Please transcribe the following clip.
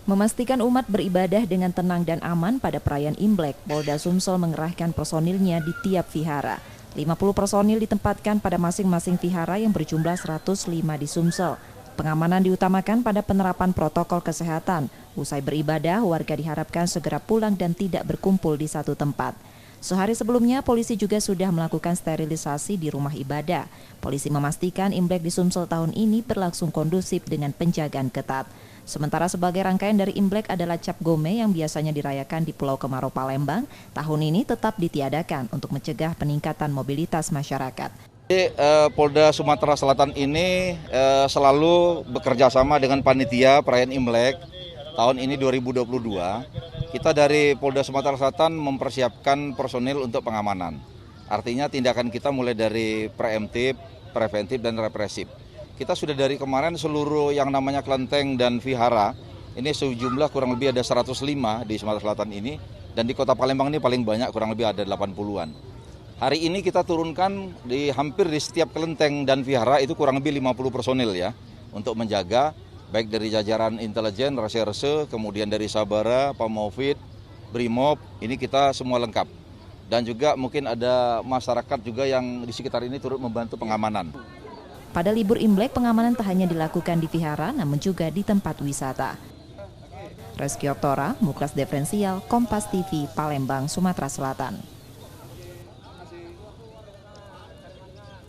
Memastikan umat beribadah dengan tenang dan aman pada perayaan Imlek, Polda Sumsel mengerahkan personilnya di tiap vihara. 50 personil ditempatkan pada masing-masing vihara yang berjumlah 105 di Sumsel. Pengamanan diutamakan pada penerapan protokol kesehatan. Usai beribadah, warga diharapkan segera pulang dan tidak berkumpul di satu tempat. Sehari sebelumnya, polisi juga sudah melakukan sterilisasi di rumah ibadah. Polisi memastikan Imlek di Sumsel tahun ini berlangsung kondusif dengan penjagaan ketat. Sementara sebagai rangkaian dari Imlek adalah Cap Gome yang biasanya dirayakan di Pulau Kemarau Palembang, tahun ini tetap ditiadakan untuk mencegah peningkatan mobilitas masyarakat. Polda Sumatera Selatan ini selalu bekerja sama dengan panitia perayaan Imlek tahun ini 2022. Kita dari Polda Sumatera Selatan mempersiapkan personil untuk pengamanan. Artinya tindakan kita mulai dari preemptif, preventif, dan represif. Kita sudah dari kemarin seluruh yang namanya kelenteng dan vihara, ini sejumlah kurang lebih ada 105 di Sumatera Selatan ini, dan di Kota Palembang ini paling banyak kurang lebih ada 80-an. Hari ini kita turunkan hampir di setiap kelenteng dan vihara itu kurang lebih 50 personil ya, untuk menjaga baik dari jajaran intelijen, reserse, kemudian dari Sabara, Pamofid, Brimob, ini kita semua lengkap. Dan juga mungkin ada masyarakat juga yang di sekitar ini turut membantu pengamanan. Pada libur Imlek, pengamanan tak hanya dilakukan di vihara, namun juga di tempat wisata. Reski Oktora, Muklas Diferensial, Kompas TV, Palembang, Sumatera Selatan.